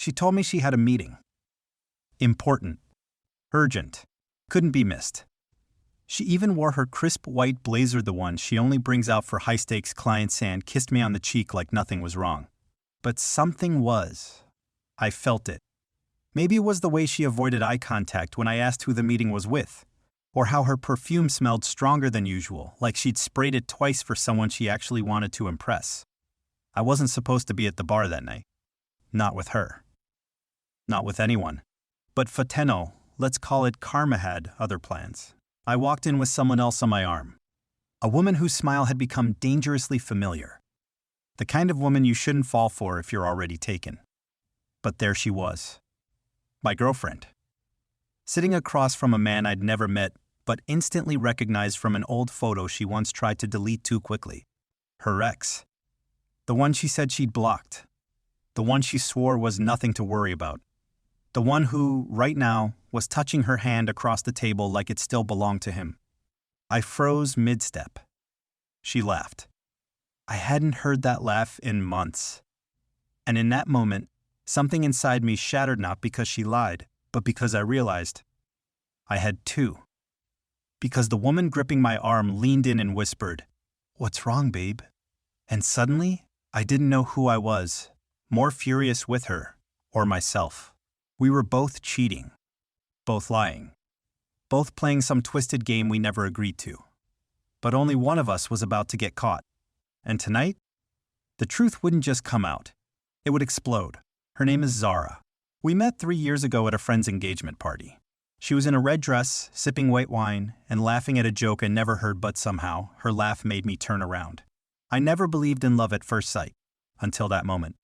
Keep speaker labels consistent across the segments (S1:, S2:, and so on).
S1: She told me she had a meeting. Important. Urgent. Couldn't be missed. She even wore her crisp white blazer, the one she only brings out for high-stakes clients, and kissed me on the cheek like nothing was wrong. But something was. I felt it. Maybe it was the way she avoided eye contact when I asked who the meeting was with, or how her perfume smelled stronger than usual, like she'd sprayed it twice for someone she actually wanted to impress. I wasn't supposed to be at the bar that night. Not with her. Not with anyone. But Fateno, let's call it karma, had other plans. I walked in with someone else on my arm. A woman whose smile had become dangerously familiar. The kind of woman you shouldn't fall for if you're already taken. But there she was. My girlfriend. Sitting across from a man I'd never met, but instantly recognized from an old photo she once tried to delete too quickly. Her ex. The one she said she'd blocked. The one she swore was nothing to worry about. The one who, right now, was touching her hand across the table like it still belonged to him. I froze mid-step. She laughed. I hadn't heard that laugh in months. And in that moment, something inside me shattered, not because she lied, but because I realized I had two. Because the woman gripping my arm leaned in and whispered, "What's wrong, babe?" And suddenly, I didn't know who I was, more furious with her or myself. We were both cheating, both lying, both playing some twisted game we never agreed to. But only one of us was about to get caught. And tonight, the truth wouldn't just come out. It would explode. Her name is Zara. We met 3 years ago at a friend's engagement party. She was in a red dress, sipping white wine, and laughing at a joke I never heard, but somehow, her laugh made me turn around. I never believed in love at first sight, until that moment.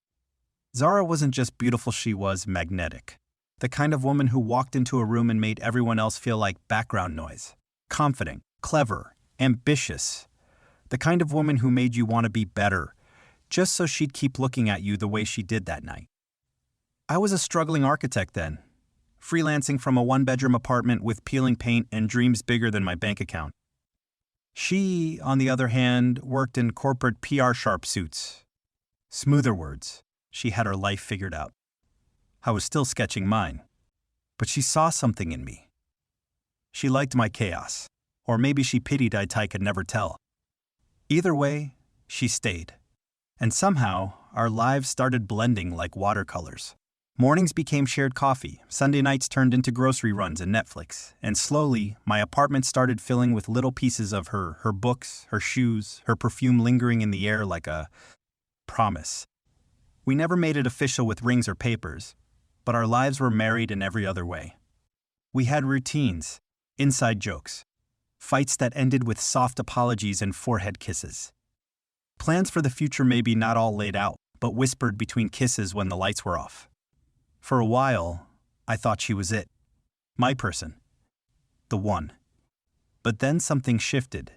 S1: Zara wasn't just beautiful, she was magnetic. The kind of woman who walked into a room and made everyone else feel like background noise. Confident, clever, ambitious. The kind of woman who made you want to be better, just so she'd keep looking at you the way she did that night. I was a struggling architect then, freelancing from a one-bedroom apartment with peeling paint and dreams bigger than my bank account. She, on the other hand, worked in corporate PR sharp suits. Smoother words, she had her life figured out. I was still sketching mine, but she saw something in me. She liked my chaos, or maybe she pitied I could never tell. Either way, she stayed. And somehow, our lives started blending like watercolors. Mornings became shared coffee, Sunday nights turned into grocery runs and Netflix, and slowly, my apartment started filling with little pieces of her books, her shoes, her perfume lingering in the air like a promise. We never made it official with rings or papers, but our lives were married in every other way. We had routines, inside jokes, fights that ended with soft apologies and forehead kisses. Plans for the future maybe not all laid out, but whispered between kisses when the lights were off. For a while, I thought she was it. My person. The one. But then something shifted.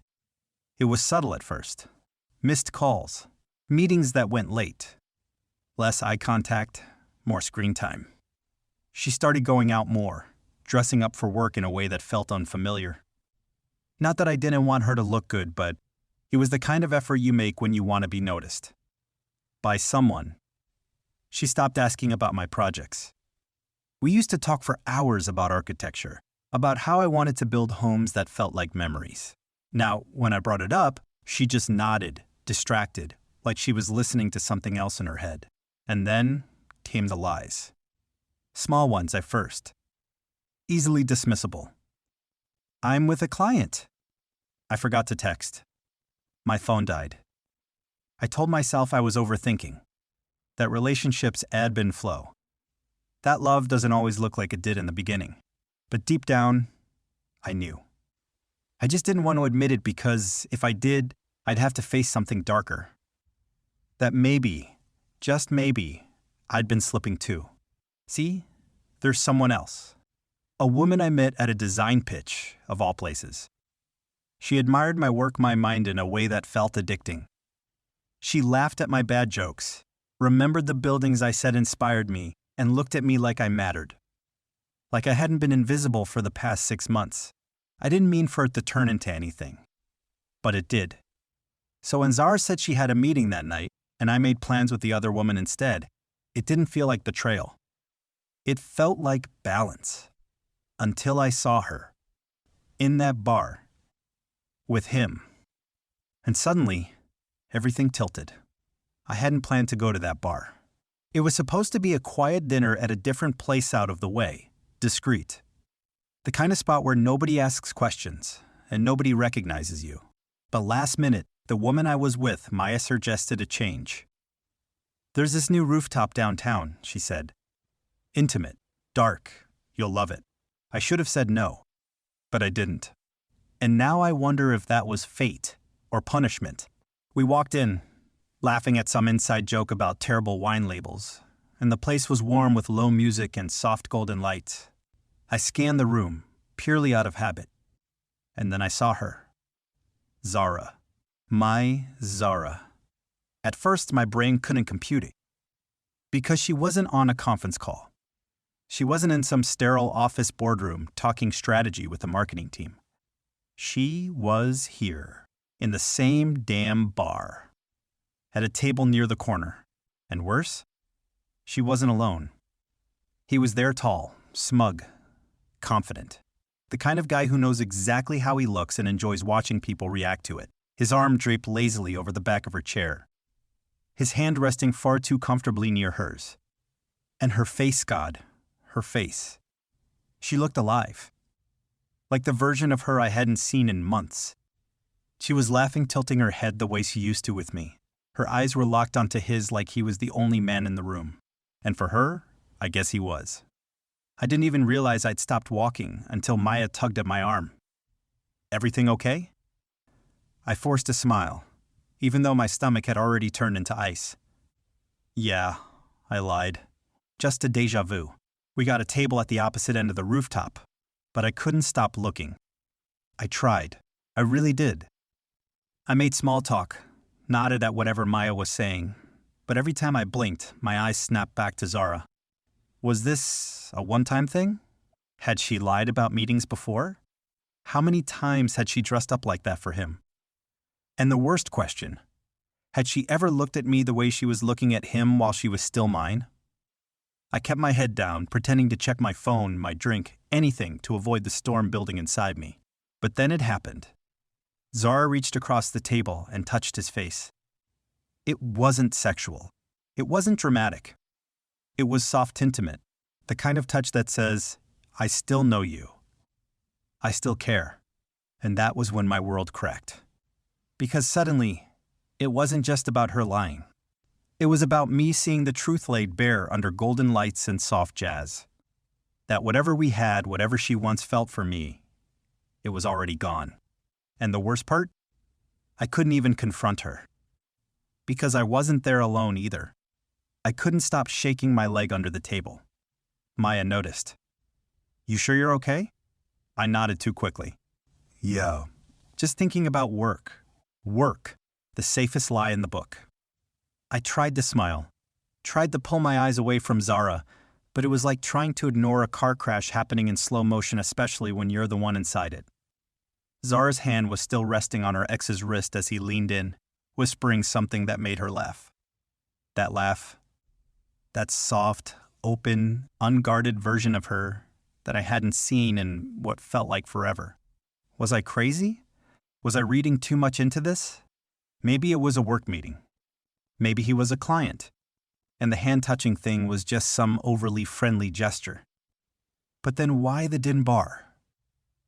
S1: It was subtle at first. Missed calls. Meetings that went late. Less eye contact, more screen time. She started going out more, dressing up for work in a way that felt unfamiliar. Not that I didn't want her to look good, but it was the kind of effort you make when you want to be noticed. By someone. She stopped asking about my projects. We used to talk for hours about architecture, about how I wanted to build homes that felt like memories. Now, when I brought it up, she just nodded, distracted, like she was listening to something else in her head. And then came the lies. Small ones at first. Easily dismissible. I'm with a client. I forgot to text. My phone died. I told myself I was overthinking. That relationships ebb and flow. That love doesn't always look like it did in the beginning. But deep down, I knew. I just didn't want to admit it because if I did, I'd have to face something darker. That maybe, just maybe, I'd been slipping too. See, there's someone else. A woman I met at a design pitch, of all places. She admired my work, my mind in a way that felt addicting. She laughed at my bad jokes, remembered the buildings I said inspired me, and looked at me like I mattered. Like I hadn't been invisible for the past 6 months. I didn't mean for it to turn into anything. But it did. So when Zara said she had a meeting that night, and I made plans with the other woman instead, it didn't feel like betrayal. It felt like balance. Until I saw her. In that bar. With him. And suddenly, everything tilted. I hadn't planned to go to that bar. It was supposed to be a quiet dinner at a different place out of the way, discreet. The kind of spot where nobody asks questions, and nobody recognizes you. But last minute, the woman I was with, Maya, suggested a change. "There's this new rooftop downtown," she said. "Intimate, dark, you'll love it." I should have said no, but I didn't. And now I wonder if that was fate or punishment. We walked in, laughing at some inside joke about terrible wine labels, and the place was warm with low music and soft golden light. I scanned the room, purely out of habit, and then I saw her. Zara. My Zara. At first, my brain couldn't compute it, because she wasn't on a conference call. She wasn't in some sterile office boardroom talking strategy with the marketing team. She was here, in the same damn bar, at a table near the corner. And worse, she wasn't alone. He was there, tall, smug, confident. The kind of guy who knows exactly how he looks and enjoys watching people react to it. His arm draped lazily over the back of her chair, his hand resting far too comfortably near hers. And her face, God, her face. She looked alive. Like the version of her I hadn't seen in months. She was laughing, tilting her head the way she used to with me. Her eyes were locked onto his like he was the only man in the room. And for her, I guess he was. I didn't even realize I'd stopped walking until Maya tugged at my arm. "Everything okay?" I forced a smile, even though my stomach had already turned into ice. "Yeah," I lied. "Just a déjà vu. We got a table at the opposite end of the rooftop." But I couldn't stop looking. I tried. I really did. I made small talk, nodded at whatever Maya was saying, but every time I blinked, my eyes snapped back to Zara. Was this a one-time thing? Had she lied about meetings before? How many times had she dressed up like that for him? And the worst question, had she ever looked at me the way she was looking at him while she was still mine? I kept my head down, pretending to check my phone, my drink, anything to avoid the storm building inside me. But then it happened. Zara reached across the table and touched his face. It wasn't sexual. It wasn't dramatic. It was soft, intimate, the kind of touch that says, "I still know you. I still care." And that was when my world cracked. Because suddenly, it wasn't just about her lying. It was about me seeing the truth laid bare under golden lights and soft jazz. That whatever we had, whatever she once felt for me, it was already gone. And the worst part? I couldn't even confront her. Because I wasn't there alone either. I couldn't stop shaking my leg under the table. Maya noticed. "You sure you're okay?" I nodded too quickly. "Yeah. Just thinking about work. Work. The safest lie in the book." I tried to smile, tried to pull my eyes away from Zara, but it was like trying to ignore a car crash happening in slow motion, especially when you're the one inside it. Zara's hand was still resting on her ex's wrist as he leaned in, whispering something that made her laugh. That laugh, that soft, open, unguarded version of her that I hadn't seen in what felt like forever. Was I crazy? Was I reading too much into this? Maybe it was a work meeting. Maybe he was a client, and the hand-touching thing was just some overly friendly gesture. But then why the din bar?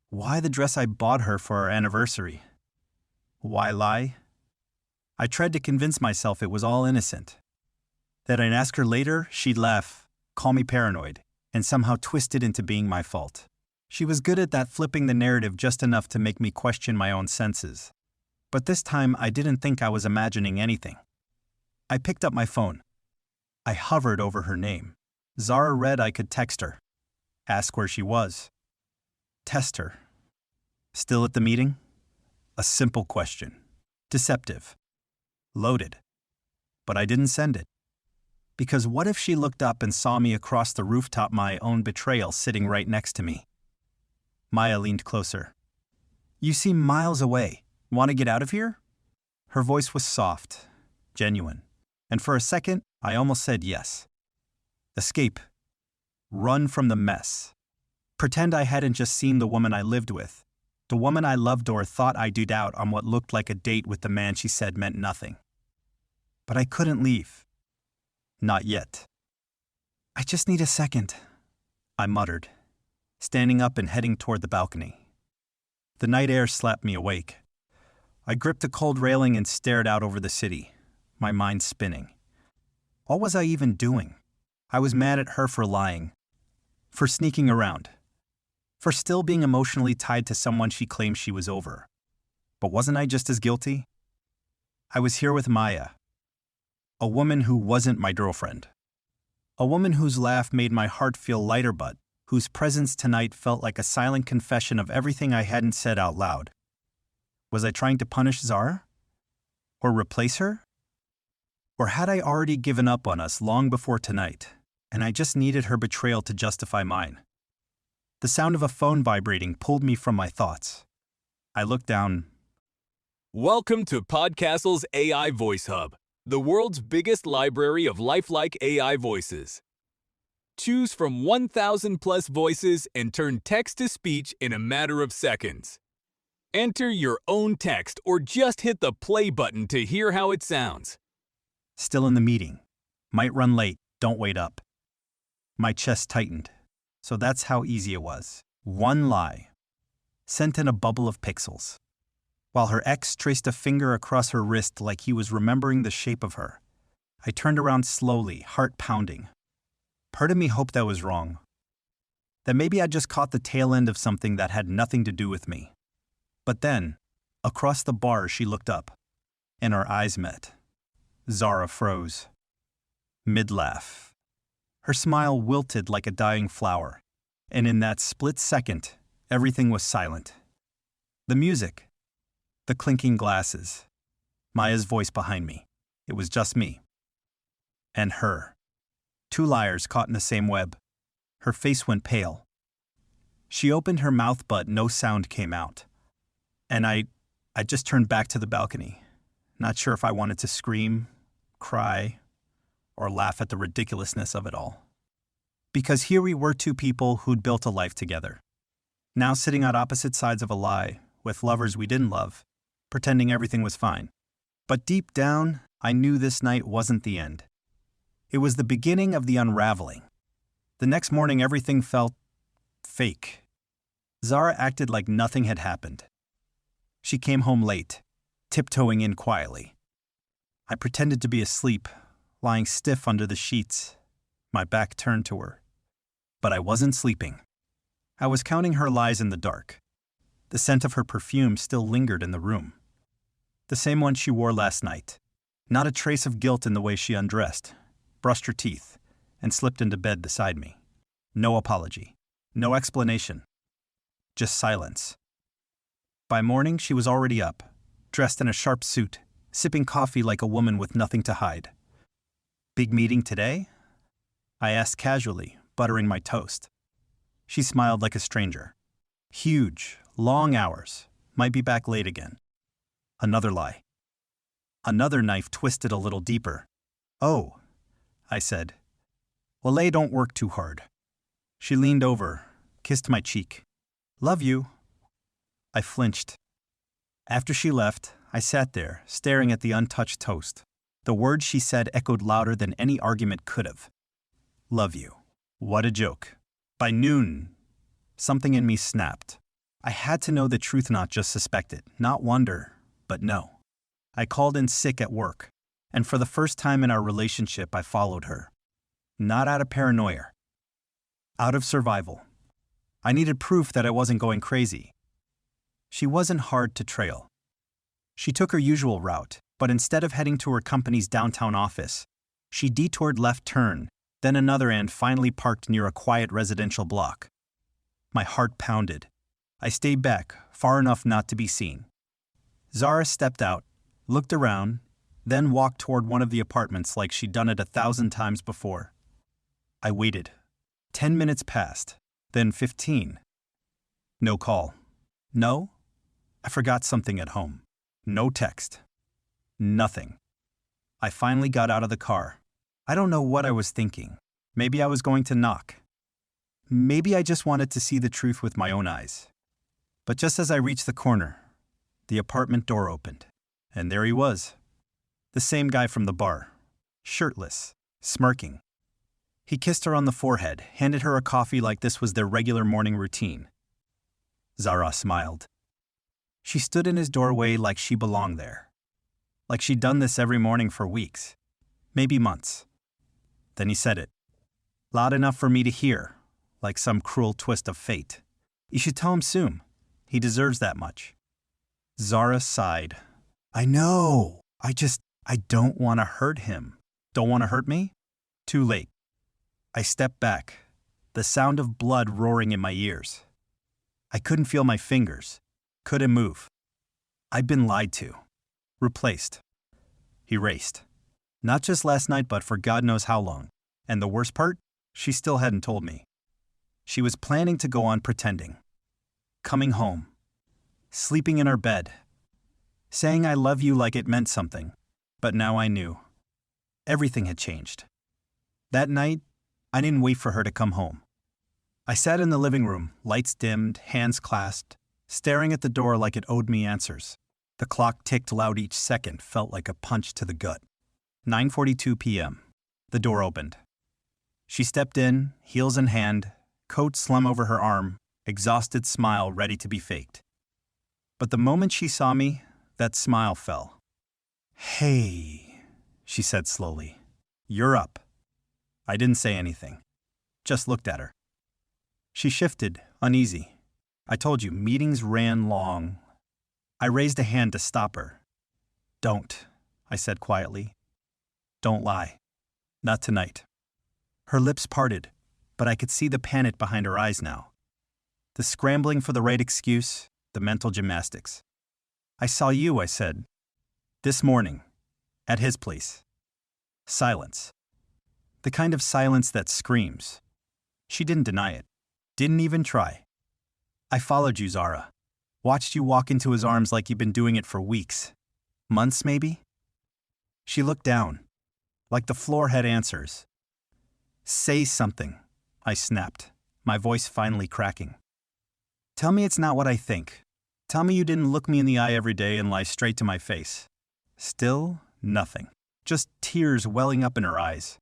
S1: Why the dress I bought her for our anniversary? Why lie? I tried to convince myself it was all innocent. That I'd ask her later, she'd laugh, call me paranoid, and somehow twist it into being my fault. She was good at that, flipping the narrative just enough to make me question my own senses. But this time I didn't think I was imagining anything. I picked up my phone. I hovered over her name. Zara read I could text her, ask where she was, test her. Still at the meeting? A simple question. Deceptive. Loaded. But I didn't send it. Because what if she looked up and saw me across the rooftop, my own betrayal sitting right next to me? Maya leaned closer. "You seem miles away. Want to get out of here?" Her voice was soft, genuine. And for a second, I almost said yes. Escape. Run from the mess. Pretend I hadn't just seen the woman I lived with, the woman I loved or thought I did out on what looked like a date with the man she said meant nothing. But I couldn't leave. Not yet. I just need a second, I muttered, standing up and heading toward the balcony. The night air slapped me awake. I gripped a cold railing and stared out over the city, my mind spinning. What was I even doing? I was mad at her for lying, for sneaking around, for still being emotionally tied to someone she claimed she was over. But wasn't I just as guilty? I was here with Maya, a woman who wasn't my girlfriend. A woman whose laugh made my heart feel lighter but whose presence tonight felt like a silent confession of everything I hadn't said out loud. Was I trying to punish Zara? Or replace her? Or had I already given up on us long before tonight, and I just needed her betrayal to justify mine? The sound of a phone vibrating pulled me from my thoughts. I looked down.
S2: Welcome to Podcastle's AI Voice Hub, the world's biggest library of lifelike AI voices. Choose from 1,000 plus voices and turn text to speech in a matter of seconds. Enter your own text or just hit the play button to hear how it sounds.
S1: Still in the meeting. Might run late, don't wait up. My chest tightened. So that's how easy it was. One lie. Sent in a bubble of pixels. While her ex traced a finger across her wrist like he was remembering the shape of her. I turned around slowly, heart pounding. Part of me hoped that was wrong. That maybe I just caught the tail end of something that had nothing to do with me. But then, across the bar, she looked up, and our eyes met. Zara froze. Mid-laugh. Her smile wilted like a dying flower, and in that split second, everything was silent. The music, the clinking glasses, Maya's voice behind me. It was just me. And her. Two liars caught in the same web. Her face went pale. She opened her mouth but no sound came out. And I just turned back to the balcony, not sure if I wanted to scream, cry, or laugh at the ridiculousness of it all. Because here we were, two people who'd built a life together. Now sitting on opposite sides of a lie, with lovers we didn't love, pretending everything was fine. But deep down, I knew this night wasn't the end. It was the beginning of the unraveling. The next morning everything felt fake. Zara acted like nothing had happened. She came home late, tiptoeing in quietly. I pretended to be asleep, lying stiff under the sheets, my back turned to her. But I wasn't sleeping. I was counting her lies in the dark. The scent of her perfume still lingered in the room. The same one she wore last night. Not a trace of guilt in the way she undressed, brushed her teeth, and slipped into bed beside me. No apology. No explanation. Just silence. By morning, she was already up, dressed in a sharp suit, sipping coffee like a woman with nothing to hide. Big meeting today? I asked casually, buttering my toast. She smiled like a stranger. Huge, long hours. Might be back late again. Another lie. Another knife twisted a little deeper. Oh, I said. Well, they don't work too hard. She leaned over, kissed my cheek. Love you. I flinched. After she left, I sat there, staring at the untouched toast. The words she said echoed louder than any argument could have. Love you. What a joke. By noon, something in me snapped. I had to know the truth, not just suspect it, not wonder, but know. I called in sick at work, and for the first time in our relationship, I followed her. Not out of paranoia. Out of survival. I needed proof that I wasn't going crazy. She wasn't hard to trail. She took her usual route, but instead of heading to her company's downtown office, she detoured left turn, then another and finally parked near a quiet residential block. My heart pounded. I stayed back, far enough not to be seen. Zara stepped out, looked around, then walked toward one of the apartments like she'd done it 1,000 times before. I waited. 10 minutes passed, then 15. No call. No? I forgot something at home. No text. Nothing. I finally got out of the car. I don't know what I was thinking. Maybe I was going to knock. Maybe I just wanted to see the truth with my own eyes. But just as I reached the corner, the apartment door opened, and there he was. The same guy from the bar, shirtless, smirking. He kissed her on the forehead, handed her a coffee like this was their regular morning routine. Zara smiled. She stood in his doorway like she belonged there. Like she'd done this every morning for weeks, maybe months. Then he said it, loud enough for me to hear, like some cruel twist of fate. You should tell him soon. He deserves that much. Zara sighed. I know. I don't want to hurt him. Don't want to hurt me? Too late. I stepped back, the sound of blood roaring in my ears. I couldn't feel my fingers, couldn't move. I'd been lied to, replaced, erased. Not just last night, but for God knows how long. And the worst part? She still hadn't told me. She was planning to go on pretending. Coming home. Sleeping in her bed. Saying I love you like it meant something. But now I knew. Everything had changed. That night, I didn't wait for her to come home. I sat in the living room, lights dimmed, hands clasped, staring at the door like it owed me answers. The clock ticked loud each second, felt like a punch to the gut. 9:42 p.m. The door opened. She stepped in, heels in hand, coat slung over her arm, exhausted smile ready to be faked. But the moment she saw me, that smile fell. Hey, she said slowly. You're up. I didn't say anything. Just looked at her. She shifted, uneasy. I told you, meetings ran long. I raised a hand to stop her. Don't, I said quietly. Don't lie. Not tonight. Her lips parted, but I could see the panic behind her eyes now. The scrambling for the right excuse, the mental gymnastics. I saw you, I said. This morning. At his place. Silence. The kind of silence that screams. She didn't deny it. Didn't even try. I followed you, Zara. Watched you walk into his arms like you'd been doing it for weeks. Months, maybe? She looked down. Like the floor had answers. Say something, I snapped, my voice finally cracking. Tell me it's not what I think. Tell me you didn't look me in the eye every day and lie straight to my face. Still, nothing. Just tears welling up in her eyes.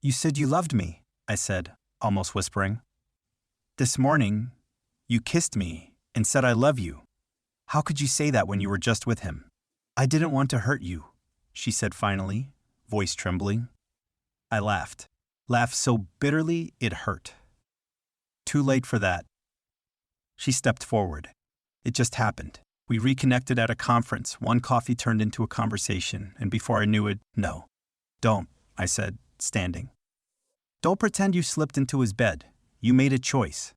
S1: You said you loved me, I said, almost whispering. This morning, you kissed me and said I love you. How could you say that when you were just with him? I didn't want to hurt you, she said finally, voice trembling. I laughed so bitterly it hurt. Too late for that. She stepped forward. It just happened. We reconnected at a conference. One coffee turned into a conversation, and before I knew it, no. Don't, I said, standing. Don't pretend you slipped into his bed. You made a choice.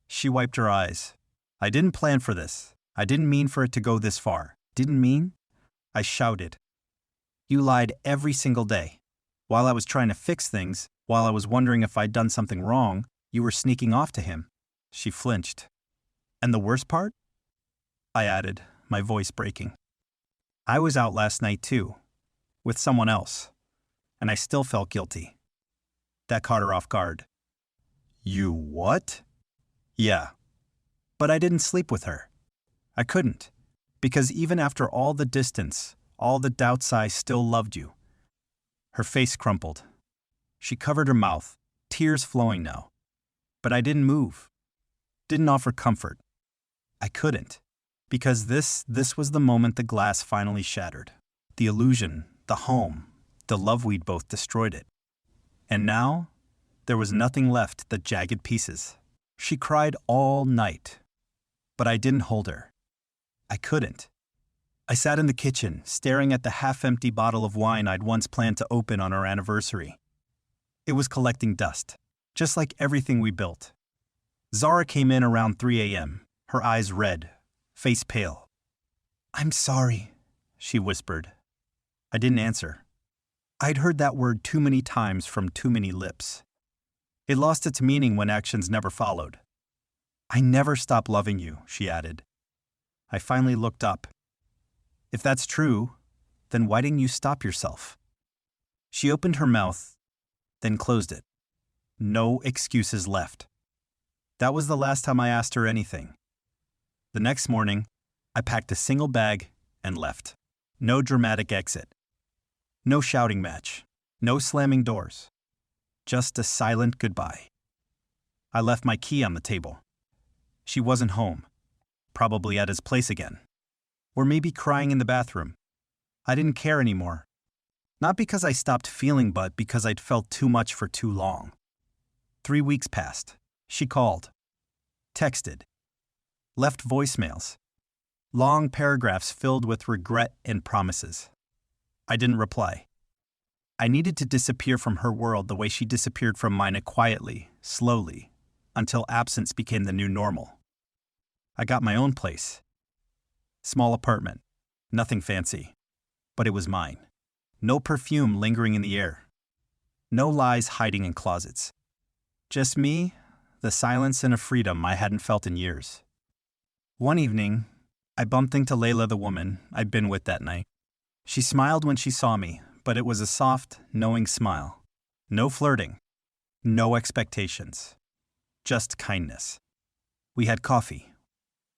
S1: She wiped her eyes. I didn't plan for this. I didn't mean for it to go this far. Didn't mean? I shouted. You lied every single day. While I was trying to fix things, while I was wondering if I'd done something wrong, you were sneaking off to him. She flinched. And the worst part? I added, my voice breaking. I was out last night too, with someone else, and I still felt guilty. That caught her off guard. You what? Yeah. But I didn't sleep with her. I couldn't, because even after all the distance, all the doubts, I still loved you. Her face crumpled. She covered her mouth, tears flowing now. But I didn't move. Didn't offer comfort. I couldn't. Because this was the moment the glass finally shattered. The illusion, the home, the love we'd both destroyed it. And now, there was nothing left, the jagged pieces. She cried all night. But I didn't hold her. I couldn't. I sat in the kitchen, staring at the half-empty bottle of wine I'd once planned to open on our anniversary. It was collecting dust, just like everything we built. Zara came in around 3 a.m., her eyes red, face pale. I'm sorry, she whispered. I didn't answer. I'd heard that word too many times from too many lips. It lost its meaning when actions never followed. I never stopped loving you, she added. I finally looked up. If that's true, then why didn't you stop yourself? She opened her mouth, then closed it. No excuses left. That was the last time I asked her anything. The next morning, I packed a single bag and left. No dramatic exit. No shouting match. No slamming doors. Just a silent goodbye. I left my key on the table. She wasn't home. Probably at his place again. Or maybe crying in the bathroom. I didn't care anymore. Not because I stopped feeling, but because I'd felt too much for too long. 3 weeks passed. She called. Texted. Left voicemails. Long paragraphs filled with regret and promises. I didn't reply. I needed to disappear from her world the way she disappeared from mine, quietly, slowly, until absence became the new normal. I got my own place. Small apartment. Nothing fancy. But it was mine. No perfume lingering in the air. No lies hiding in closets. Just me, the silence and a freedom I hadn't felt in years. One evening, I bumped into Layla, the woman I'd been with that night. She smiled when she saw me, but it was a soft, knowing smile. No flirting. No expectations. Just kindness. We had coffee.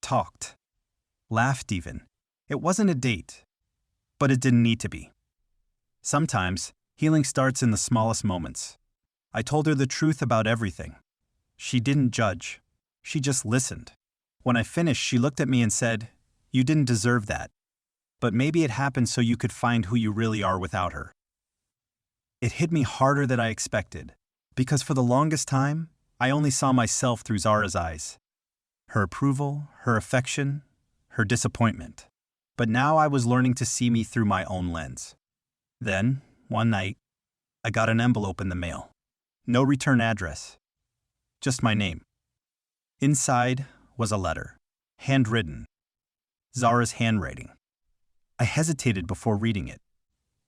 S1: Talked. Laughed even. It wasn't a date, but it didn't need to be. Sometimes, healing starts in the smallest moments. I told her the truth about everything. She didn't judge. She just listened. When I finished, she looked at me and said, "You didn't deserve that. But maybe it happened so you could find who you really are without her." It hit me harder than I expected, because for the longest time, I only saw myself through Zara's eyes. Her approval, her affection, her disappointment. But now I was learning to see me through my own lens. Then, one night, I got an envelope in the mail. No return address. Just my name. Inside was a letter. Handwritten. Zara's handwriting. I hesitated before reading it.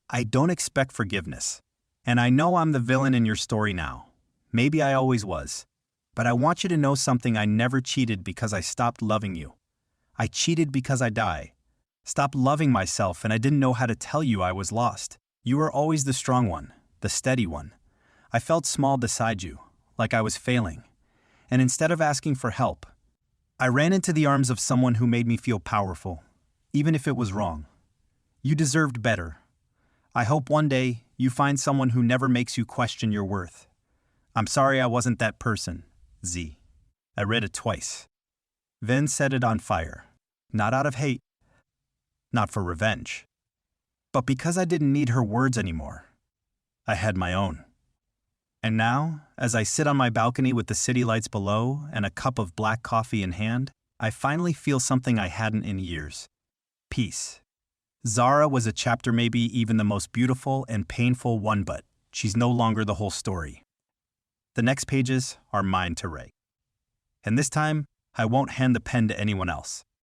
S1: I don't expect forgiveness. And I know I'm the villain in your story now. Maybe I always was. But I want you to know something: I never cheated because I stopped loving you. I cheated because I stopped loving myself, and I didn't know how to tell you I was lost. You were always the strong one, the steady one. I felt small beside you, like I was failing. And instead of asking for help, I ran into the arms of someone who made me feel powerful, even if it was wrong. You deserved better. I hope one day you find someone who never makes you question your worth. I'm sorry I wasn't that person, Z. I read it twice. Then set it on fire. Not out of hate. Not for revenge. But because I didn't need her words anymore. I had my own. And now, as I sit on my balcony with the city lights below and a cup of black coffee in hand, I finally feel something I hadn't in years. Peace. Zara was a chapter, maybe even the most beautiful and painful one, but she's no longer the whole story. The next pages are mine to write. And this time, I won't hand the pen to anyone else.